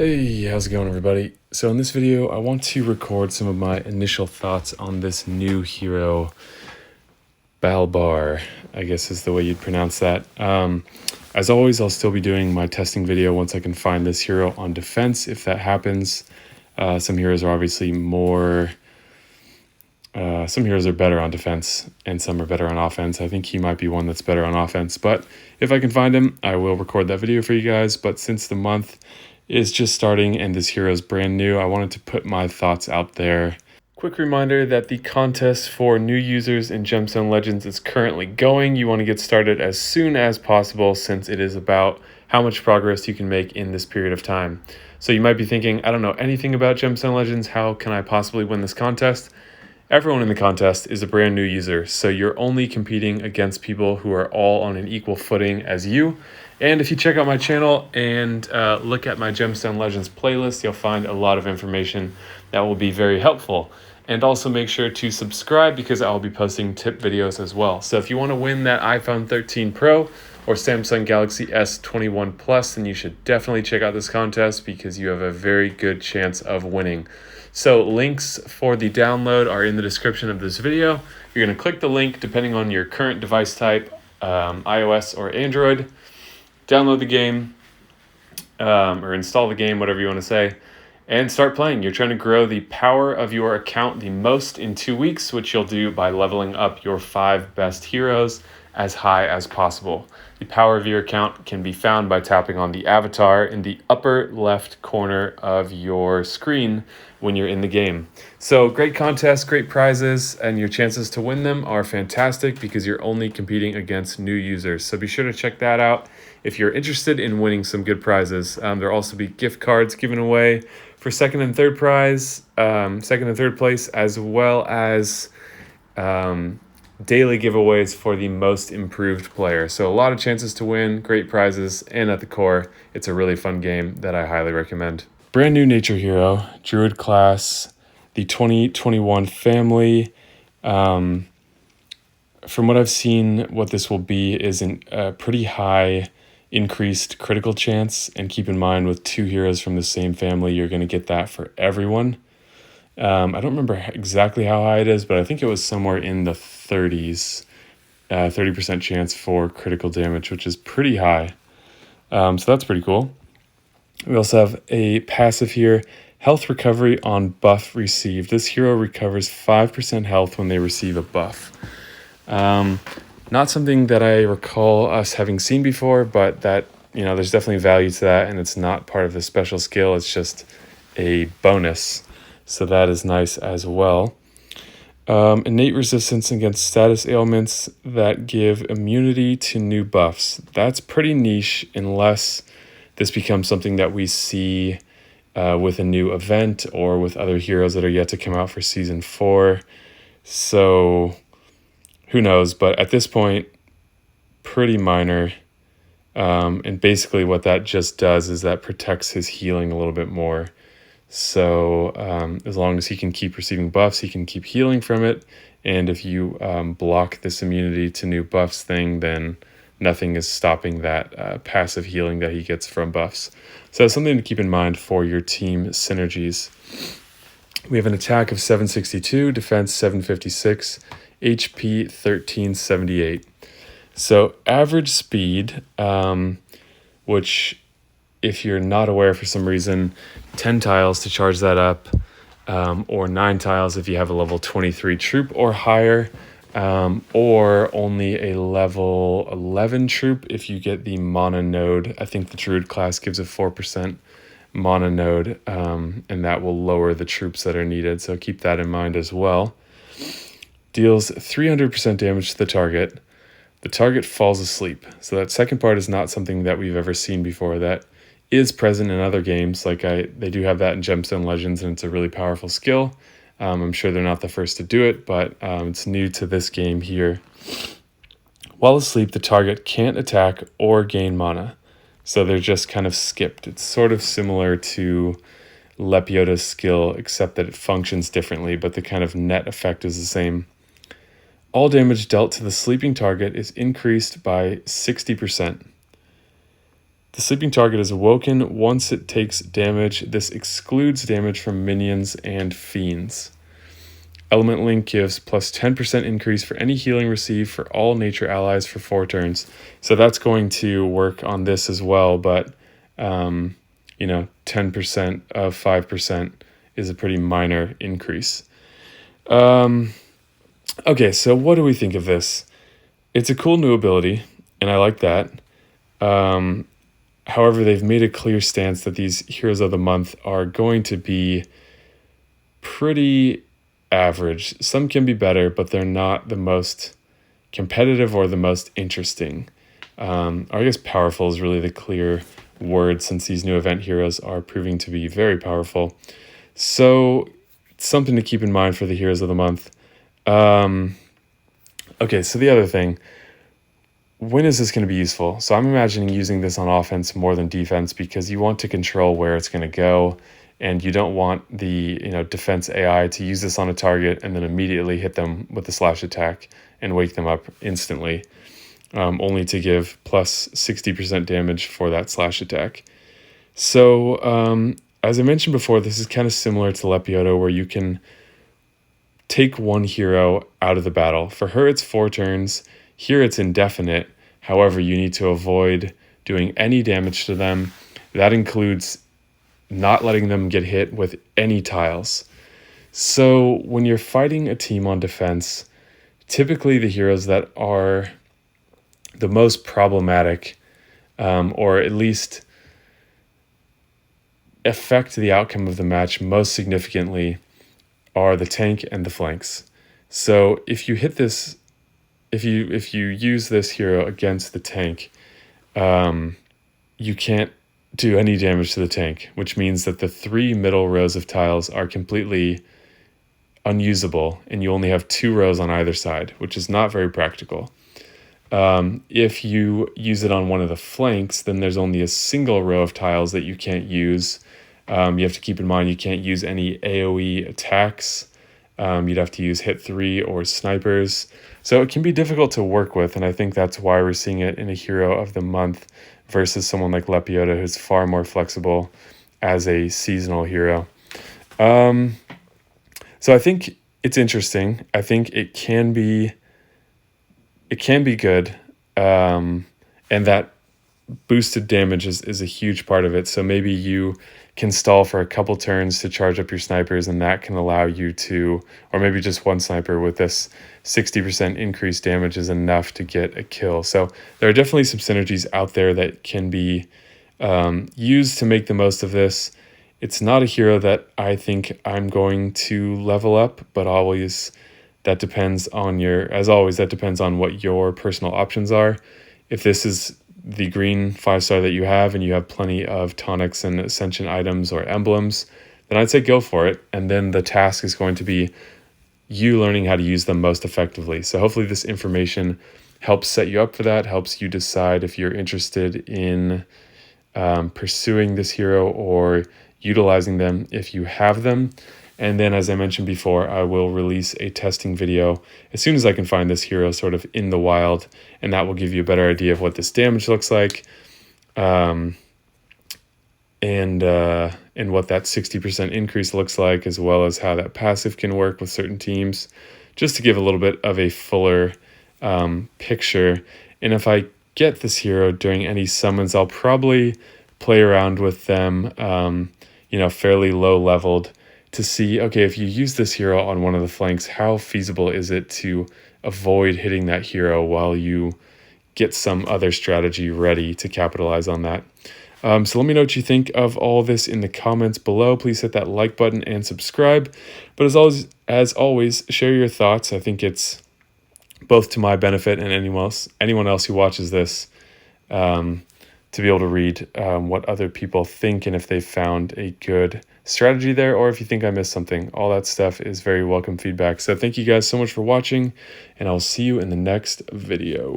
Hey, how's it going, everybody? So in this video, I want to record some of my initial thoughts on this new hero, Balbar, I guess is the way you'd pronounce that. As always, I'll still be doing my testing video once I can find this hero on defense, if that happens. Some heroes are obviously some heroes are better on defense, and some are better on offense. I think he might be one that's better on offense, but if I can find him, I will record that video for you guys. But since the month is just starting and this hero is brand new, I wanted to put my thoughts out there. Quick reminder that the contest for new users in Gemstone Legends is currently going. You want to get started as soon as possible, since it is about how much progress you can make in this period of time. So you might be thinking, I don't know anything about Gemstone Legends, how can I possibly win this contest? Everyone in the contest is a brand new user, so you're only competing against people who are all on an equal footing as you. And if you check out my channel and look at my Gemstone Legends playlist, you'll find a lot of information that will be very helpful. And also make sure to subscribe, because I'll be posting tip videos as well. So if you want to win that iPhone 13 Pro or Samsung Galaxy S21 Plus, then you should definitely check out this contest, because you have a very good chance of winning. So links for the download are in the description of this video. You're going to click the link depending on your current device type, iOS or Android. Download the game or install the game, whatever you want to say, and start playing. You're trying to grow the power of your account the most in 2 weeks, which you'll do by leveling up your 5 best heroes as high as possible. The power of your account can be found by tapping on the avatar in the upper left corner of your screen when you're in the game. So great contest, great prizes, and your chances to win them are fantastic, because you're only competing against new users. So be sure to check that out if you're interested in winning some good prizes. There'll also be gift cards given away for second and third place, as well as daily giveaways for the most improved player. So a lot of chances to win, great prizes, and at the core, it's a really fun game that I highly recommend. Brand new nature hero, Druid class, the 2021 family. From what I've seen, what this will be is a pretty high increased critical chance. And keep in mind, with 2 heroes from the same family, you're going to get that for everyone. I don't remember exactly how high it is, but I think it was somewhere in the 30s, 30% chance for critical damage, which is pretty high. So that's pretty cool. We also have a passive here, health recovery on buff received. This hero recovers 5% health when they receive a buff. Not something that I recall us having seen before, but that, there's definitely value to that, and it's not part of the special skill. It's just a bonus. So that is nice as well. Innate resistance against status ailments that give immunity to new buffs. That's pretty niche, unless this becomes something that we see with a new event or with other heroes that are yet to come out for Season 4. So who knows? But at this point, pretty minor. And basically what that just does is that protects his healing a little bit more. So as long as he can keep receiving buffs, he can keep healing from it. And if you block this immunity to new buffs thing, then nothing is stopping that passive healing that he gets from buffs. So that's something to keep in mind for your team synergies. We have an attack of 762, defense 756, HP 1378. So average speed, which, if you're not aware for some reason, 10 tiles to charge that up, or 9 tiles if you have a level 23 troop or higher, or only a level 11 troop if you get the mana node. I think the Druid class gives a 4% mana node, and that will lower the troops that are needed, so keep that in mind as well. Deals 300% damage to the target. The target falls asleep. So that second part is not something that we've ever seen before. That is present in other games. They do have that in Gemstone Legends, and it's a really powerful skill. I'm sure they're not the first to do it, but it's new to this game here. While asleep, the target can't attack or gain mana. So they're just kind of skipped. It's sort of similar to Lepiota's skill, except that it functions differently, but the kind of net effect is the same. All damage dealt to the sleeping target is increased by 60%. The sleeping target is awoken once it takes damage. This excludes damage from minions and fiends. Element Link gives plus 10% increase for any healing received for all nature allies for 4 turns. So that's going to work on this as well, but 10% of 5% is a pretty minor increase. Okay, so what do we think of this? It's a cool new ability, and I like that. However, they've made a clear stance that these Heroes of the Month are going to be pretty average. Some can be better, but they're not the most competitive or the most interesting. Or I guess powerful is really the clear word, since these new event heroes are proving to be very powerful. So something to keep in mind for the Heroes of the Month. Okay, so the other thing, when is this going to be useful? So I'm imagining using this on offense more than defense, because you want to control where it's going to go, and you don't want the defense AI to use this on a target and then immediately hit them with the slash attack and wake them up instantly, only to give plus 60% damage for that slash attack. So as I mentioned before, this is kind of similar to Lepiota, where you can take one hero out of the battle. For her, it's 4 turns. Here, it's indefinite. However, you need to avoid doing any damage to them. That includes not letting them get hit with any tiles. So when you're fighting a team on defense, typically the heroes that are the most problematic, or at least affect the outcome of the match most significantly, are the tank and the flanks. So if you hit this, if you use this hero against the tank, you can't do any damage to the tank, which means that the 3 middle rows of tiles are completely unusable, and you only have 2 rows on either side, which is not very practical. If you use it on one of the flanks, then there's only a single row of tiles that you can't use. You have to keep in mind you can't use any AoE attacks. You'd have to use hit 3 or snipers. So it can be difficult to work with, and I think that's why we're seeing it in a Hero of the Month versus someone like Lepiota, who's far more flexible as a seasonal hero. So I think it's interesting. I think it can be good, and that boosted damage is a huge part of it. So maybe you can stall for a couple turns to charge up your snipers, and that can allow you to, or maybe just one sniper with this 60% increased damage is enough to get a kill. So there are definitely some synergies out there that can be used to make the most of this. It's not a hero that I think I'm going to level up, but always that depends on that depends on what your personal options are. If this is the green 5-star that you have, and you have plenty of tonics and ascension items or emblems, then I'd say go for it. And then the task is going to be you learning how to use them most effectively. So hopefully this information helps set you up for that, helps you decide if you're interested in pursuing this hero or utilizing them if you have them. And then, as I mentioned before, I will release a testing video as soon as I can find this hero sort of in the wild, and that will give you a better idea of what this damage looks like, and what that 60% increase looks like, as well as how that passive can work with certain teams, just to give a little bit of a fuller picture. And if I get this hero during any summons, I'll probably play around with them, fairly low leveled, to see, okay, if you use this hero on one of the flanks, how feasible is it to avoid hitting that hero while you get some other strategy ready to capitalize on that. So let me know what you think of all this in the comments below. Please hit that like button and subscribe. But as always, share your thoughts. I think it's both to my benefit and anyone else who watches this, to be able to read what other people think, and if they found a good strategy there, or if you think I missed something. All that stuff is very welcome feedback. So thank you guys so much for watching, and I'll see you in the next video.